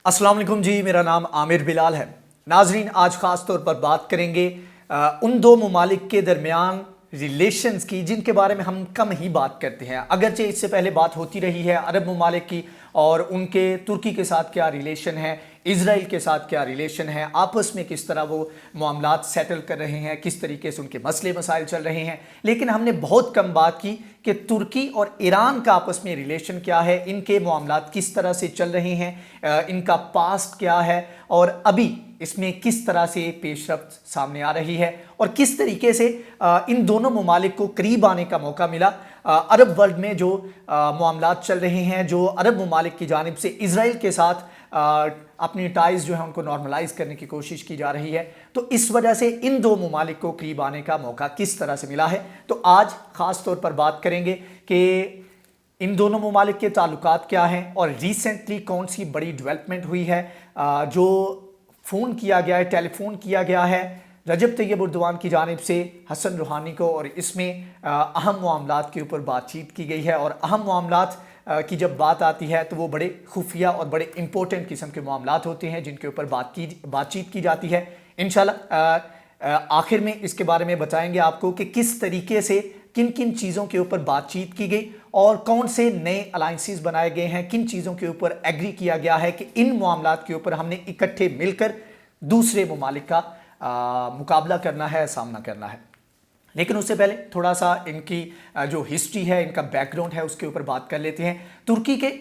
अस्सलाम वालेकुम जी, मेरा नाम आमिर बिलाल है। नाजरीन, आज ख़ास तौर पर बात करेंगे उन दो ममालिक के दरमियान रिलेशंस की जिनके बारे में हम कम ही बात करते हैं। अगरचे इससे पहले बात होती रही है अरब ममालिक की और उनके तुर्की के साथ क्या रिलेशन है, इज़राइल के साथ क्या रिलेशन है, आपस में किस तरह वो मामलात सेटल कर रहे हैं, किस तरीके से उनके मसले मसाइल चल रहे हैं। लेकिन हमने बहुत कम बात की कि तुर्की और ईरान का आपस में रिलेशन क्या है, इनके मामलात किस तरह से चल रहे हैं, इनका पास्ट क्या है और अभी इसमें किस तरह से पेशरफ्त सामने आ रही है और किस तरीके से इन दोनों ममालिक को करीब आने का मौका मिला। अरब वर्ल्ड में जो मामलात चल रहे हैं, जो अरब ममालिक की जानिब से इज़राइल के साथ अपनी टाइज़ जो है उनको नॉर्मलाइज करने की कोशिश की जा रही है, तो इस वजह से इन दो ममालिक को करीब आने का मौका किस तरह से मिला है। तो आज ख़ास तौर पर बात करेंगे कि इन दोनों ममालिक के ताल्लुकात क्या हैं और रिसेंटली कौन सी बड़ी डेवलपमेंट हुई है। जो फ़ोन किया गया है, टेलीफोन किया गया है रजब तैयब एर्दोगान की जानिब से हसन रूहानी को, और इसमें अहम मामलात के ऊपर बातचीत की गई है। और अहम मामलात की जब बात आती है तो वो बड़े खुफिया और बड़े इंपॉर्टेंट किस्म के मामलात होते हैं जिनके ऊपर बातचीत की जाती है। इंशाल्लाह आखिर में इसके बारे में बताएंगे आपको कि किस तरीके से किन किन चीज़ों के ऊपर बातचीत की गई और कौन से नए अलाइंसेस बनाए गए हैं, किन चीज़ों के ऊपर एग्री किया गया है कि इन मामलात के ऊपर हमने इकट्ठे मिलकर दूसरे ममालिक का मुकाबला करना है, सामना करना है। लेकिन उससे पहले थोड़ा सा इनकी जो हिस्ट्री है, इनका बैकग्राउंड है, उसके ऊपर बात कर लेते हैं। तुर्की के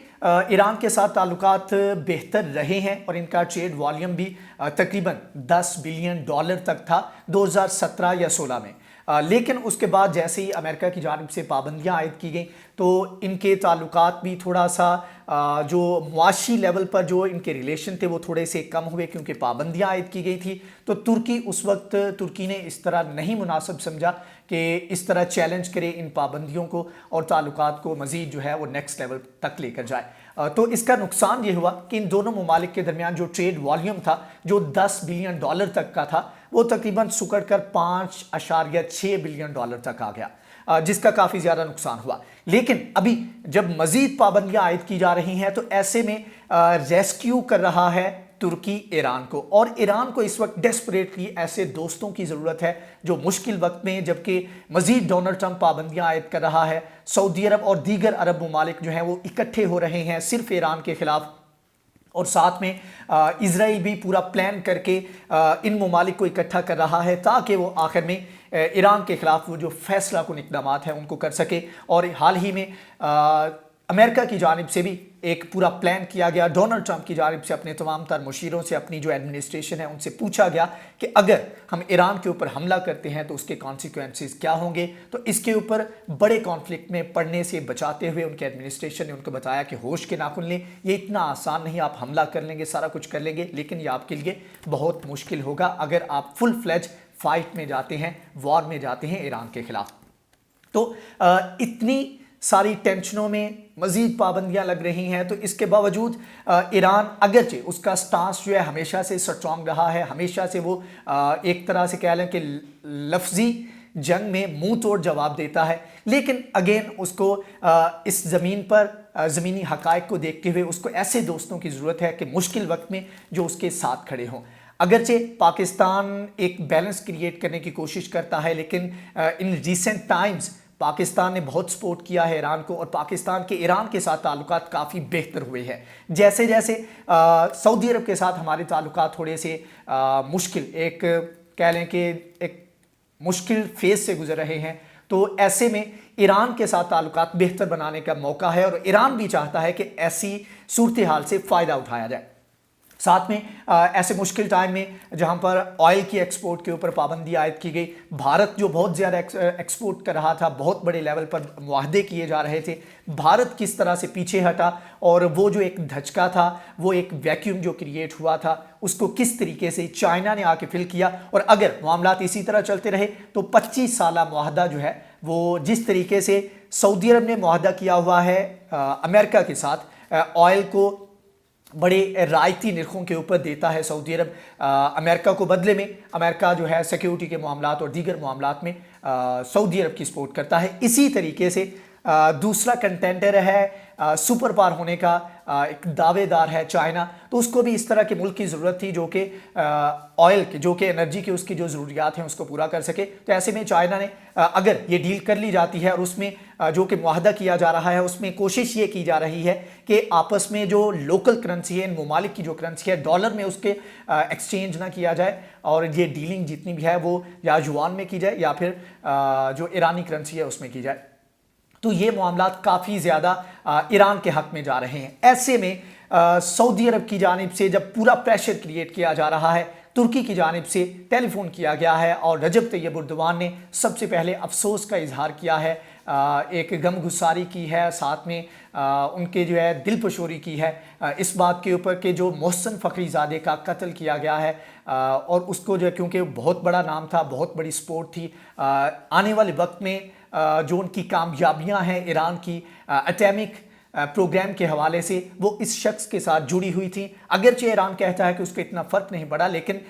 ईरान के साथ ताल्लुकात बेहतर रहे हैं और इनका ट्रेड वॉल्यूम भी तकरीबन $10 बिलियन तक था 2017 या 16 में। लेकिन उसके बाद जैसे ही अमेरिका की जानिब से पाबंदियां आयद की गई तो इनके ताल्लुकात भी थोड़ा सा जो मुआशी लेवल पर जो इनके रिलेशन थे वो थोड़े से कम हुए क्योंकि पाबंदियां आयद की गई थी। तो तुर्की ने इस तरह नहीं मुनासिब समझा कि इस तरह चैलेंज करे इन पाबंदियों को और ताल्लुकात को मज़ीद जो है वो नेक्स्ट लेवल तक लेकर जाए। तो इसका नुकसान ये हुआ कि इन दोनों ममालिक के दरमियान जो ट्रेड वॉल्यूम था जो $10 बिलियन तक का था वो तकरीबन सुकड़ कर $5.6 बिलियन तक आ गया, जिसका काफ़ी ज़्यादा नुकसान हुआ। लेकिन अभी जब मज़ीद पाबंदियां आयद की जा रही हैं तो ऐसे में रेस्क्यू कर रहा है तुर्की ईरान को, और ईरान को इस वक्त डेस्परेटली ऐसे दोस्तों की ज़रूरत है जो मुश्किल वक्त में, जबकि मज़ीद डोनाल्ड ट्रंप पाबंदियां आयद कर रहा है, सऊदी अरब और दीगर अरब ममालिक जो हैं वो इकट्ठे हो रहे हैं सिर्फ ईरान के ख़िलाफ़, और साथ में इज़राइल भी पूरा प्लान करके इन ममालिक को इकट्ठा कर रहा है ताकि वो आखिर में ईरान के ख़िलाफ़ वो जो फैसला कुन इक़दामात हैं उनको कर सके। और हाल ही में अमेरिका की जानिब से भी एक पूरा प्लान किया गया, डोनाल्ड ट्रंप की जानिब से अपने तमाम तर मुशीरों से, अपनी जो एडमिनिस्ट्रेशन है उनसे पूछा गया कि अगर हम ईरान के ऊपर हमला करते हैं तो उसके कॉन्सिक्वेंसेस क्या होंगे। तो इसके ऊपर बड़े कॉन्फ्लिक्ट में पड़ने से बचाते हुए उनके एडमिनिस्ट्रेशन ने उनको बताया कि होश के नाखुन लें, ये इतना आसान नहीं, आप हमला कर लेंगे, सारा कुछ कर लेंगे, लेकिन ये आपके लिए बहुत मुश्किल होगा अगर आप फुल फ्लेज फाइट में जाते हैं, वॉर में जाते हैं ईरान के ख़िलाफ़। तो इतनी सारी टेंशनों में मज़ीद पाबंदियां लग रही हैं, तो इसके बावजूद ईरान अगरचे उसका स्टांस जो है हमेशा से स्ट्रॉन्ग रहा है, हमेशा से वो एक तरह से कह लें कि लफ्ज़ी जंग में मुंह तोड़ जवाब देता है, लेकिन अगेन उसको इस ज़मीन पर ज़मीनी हक़ाइक़ को देखते हुए उसको ऐसे दोस्तों की ज़रूरत है कि मुश्किल वक्त में जो उसके साथ खड़े हों। अगरचे पाकिस्तान एक बैलेंस क्रिएट करने की कोशिश करता है, लेकिन इन रिसेंट टाइम्स पाकिस्तान ने बहुत सपोर्ट किया है ईरान को और पाकिस्तान के ईरान के साथ ताल्लुकात काफ़ी बेहतर हुए हैं। जैसे जैसे सऊदी अरब के साथ हमारे ताल्लुकात थोड़े से मुश्किल, एक कह लें कि एक मुश्किल फेज़ से गुजर रहे हैं, तो ऐसे में ईरान के साथ ताल्लुकात बेहतर बनाने का मौका है और ईरान भी चाहता है कि ऐसी सूरत हाल से फ़ायदा उठाया जाए। साथ में ऐसे मुश्किल टाइम में जहां पर ऑयल की एक्सपोर्ट के ऊपर पाबंदी आयद की गई, भारत जो बहुत ज़्यादा एक्सपोर्ट कर रहा था, बहुत बड़े लेवल पर मुआहदे किए जा रहे थे, भारत किस तरह से पीछे हटा और वो जो एक धचका था, वो एक वैक्यूम जो क्रिएट हुआ था, उसको किस तरीके से चाइना ने आके फिल किया। और अगर मामलात इसी तरह चलते रहे तो 25 साला मुआहदा जो है वो जिस तरीके से सऊदी अरब ने मुआहदा किया हुआ है अमेरिका के साथ, ऑयल को बड़े रायती निरखों के ऊपर देता है सऊदी अरब अमेरिका को, बदले में अमेरिका जो है सिक्योरिटी के मामलात और दीगर मामलात में सऊदी अरब की सपोर्ट करता है। इसी तरीके से दूसरा कंटेंडर है सुपर पावर होने का ایک दावेदार है चाइना, तो उसको भी इस तरह के मुल्क की ज़रूरत थी जो कि ऑयल की, जो कि एनर्जी की उसकी जो ज़रूरियात हैं उसको पूरा कर सके। तो ऐसे में चाइना ने अगर ये डील कर ली जाती है और उसमें जो कि मुआहदा किया जा रहा है उसमें कोशिश ये की जा रही है कि आपस में जो लोकल करेंसी है, इन ममालिक की जो करेंसी है डॉलर में, उसके एक्सचेंज ना किया जाए और ये डीलिंग जितनी भी है वो या युआन में की जाए या फिर जो ईरानी करेंसी है उसमें की जाए। तो ये मामलात काफ़ी ज़्यादा ईरान के हक़ में जा रहे हैं। ऐसे में सऊदी अरब की जानिब से जब पूरा प्रेशर क्रिएट किया जा रहा है, तुर्की की जानिब से टेलीफोन किया गया है और रजब तैयब एर्दोगान ने सबसे पहले अफसोस का इजहार किया है, एक गमगुसारी की है, साथ में उनके जो है दिलपशोरी की है इस बात के ऊपर कि जो मोहसिन फ़खरीज़ादे का कत्ल किया गया है और उसको जो है क्योंकि बहुत बड़ा नाम था, बहुत बड़ी सपोर्ट थी, आने वाले वक्त में जो उनकी कामयाबियां हैं ईरान की एटॉमिक प्रोग्राम के हवाले से वो इस शख्स के साथ जुड़ी हुई थी। अगरचे ईरान कहता है कि उसको इतना फ़र्क नहीं पड़ा, लेकिन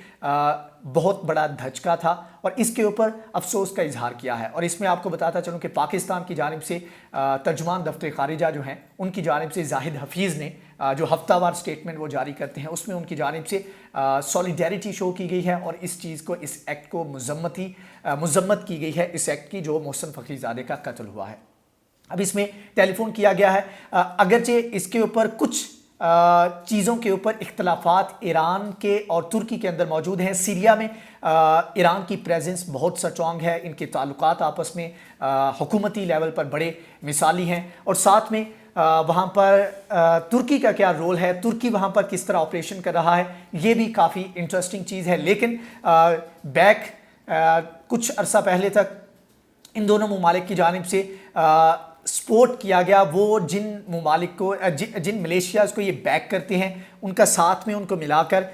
बहुत बड़ा धचका था और इसके ऊपर अफसोस का इजहार किया है। और इसमें आपको बताता चलूँ कि पाकिस्तान की जानिब से तर्जुमान दफ्तर खारिजा जो हैं उनकी जानिब से जाहिद हफीज़ ने जो हफ्तावार स्टेटमेंट वो जारी करते हैं उसमें उनकी जानिब से सॉलिडेरिटी शो की गई है और इस चीज़ को, इस एक्ट को मज़म्मत की गई है, इस एक्ट की जो मोहसिन फ़खरीज़ादे का कत्ल हुआ है। अब इसमें टेलीफोन किया गया है, अगरचे इसके ऊपर कुछ चीज़ों के ऊपर इख्तलाफात ईरान के और तुर्की के अंदर मौजूद हैं। सीरिया में ईरान की प्रेजेंस बहुत स्ट्रॉन्ग है, इनके ताल्लुकात आपस में हुकूमती लेवल पर बड़े मिसाली हैं और साथ में वहाँ पर तुर्की का क्या रोल है, तुर्की वहाँ पर किस तरह ऑपरेशन कर रहा है, ये भी काफ़ी इंटरेस्टिंग चीज़ है। लेकिन कुछ अरसा पहले तक इन दोनों ममालिक की जानिब से सपोर्ट किया गया, वो जिन ममालिक को जिन मलेशियाज़ को ये बैक करते हैं उनका साथ में उनको मिलाकर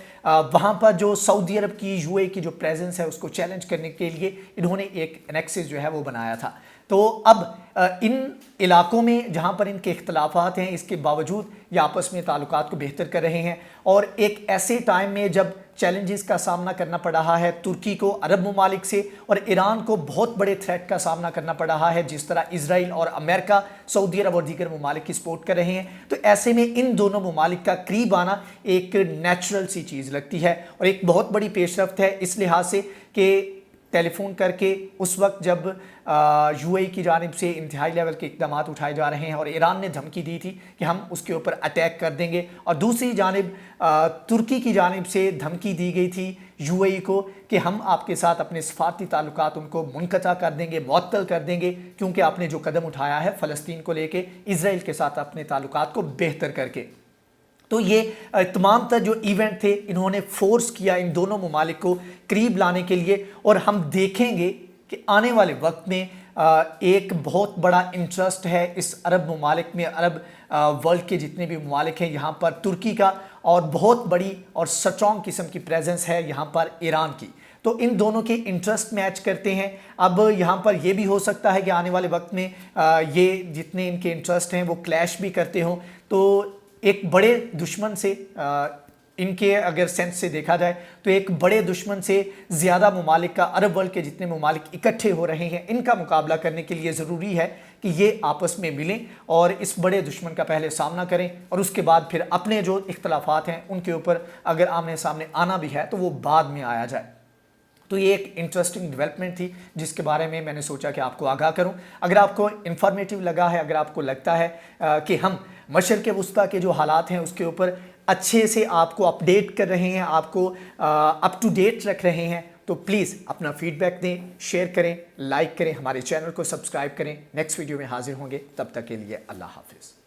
वहाँ पर जो सऊदी अरब की यूएई की जो प्रेजेंस है उसको चैलेंज करने के लिए इन्होंने एक एनेक्सिस जो है वो बनाया था। तो अब इन इलाकों में जहाँ पर इनके इख्तलाफात हैं इसके बावजूद ये आपस में ताल्लुकात को बेहतर कर रहे हैं और एक ऐसे टाइम में जब चैलेंजेस का सामना करना पड़ रहा है तुर्की को अरब ममालिक से और ईरान को बहुत बड़े थ्रेट का सामना करना पड़ रहा है, जिस तरह इजराइल और अमेरिका सऊदी अरब और दीगर ममालिक की सपोर्ट कर रहे हैं, तो ऐसे में इन दोनों ममालिक का करीब आना एक नेचुरल सी चीज़ लगती है और एक बहुत बड़ी पेशरफ्त है इस लिहाज से कि टेलीफोन करके उस वक्त जब यूएई की जानिब से इंतहाई लेवल के इक़दाम उठाए जा रहे हैं और ईरान ने धमकी दी थी कि हम उसके ऊपर अटैक कर देंगे और दूसरी जानिब तुर्की की जानिब से धमकी दी गई थी यूएई को कि हम आपके साथ अपने सफारती ताल्लुकात उनको मुनक़ता कर देंगे, मुअत्तल कर देंगे, क्योंकि आपने जो कदम उठाया है फ़लस्तीन को लेके इज़राइल के साथ अपने ताल्लुकात को बेहतर करके। तो ये तमाम तर जो इवेंट थे इन्होंने फोर्स किया इन दोनों ममालिक को करीब लाने के लिए और हम देखेंगे कि आने वाले वक्त में एक बहुत बड़ा इंटरेस्ट है इस अरब ममालिक में, अरब वर्ल्ड के जितने भी ममालिक हैं यहाँ पर तुर्की का और बहुत बड़ी और स्ट्रॉन्ग किस्म की प्रेजेंस है यहाँ पर ईरान की। तो इन दोनों के इंटरेस्ट मैच करते हैं। अब यहाँ पर यह भी हो सकता है कि आने वाले वक्त में ये जितने इनके इंटरेस्ट हैं वो क्लैश भी करते हों, तो एक बड़े दुश्मन से इनके अगर सेंस से देखा जाए तो एक बड़े दुश्मन से ज़्यादा ममालिक का, अरब वर्ल्ड के जितने ममालिक इकट्ठे हो रहे हैं, इनका मुकाबला करने के लिए ज़रूरी है कि ये आपस में मिलें और इस बड़े दुश्मन का पहले सामना करें और उसके बाद फिर अपने जो इख्तलाफात हैं उनके ऊपर अगर आमने सामने आना भी है तो वो बाद में आया जाए। तो ये एक इंटरेस्टिंग डेवलपमेंट थी जिसके बारे में मैंने सोचा कि आपको आगाह करूं। अगर आपको इंफॉर्मेटिव लगा है, अगर आपको लगता है कि हम मशरिक़ वस्ता के जो हालात हैं उसके ऊपर अच्छे से आपको अपडेट कर रहे हैं, आपको अप टू डेट रख रहे हैं, तो प्लीज़ अपना फीडबैक दें, शेयर करें, लाइक करें, हमारे चैनल को सब्सक्राइब करें। नेक्स्ट वीडियो में हाजिर होंगे, तब तक के लिए अल्लाह हाफिज़।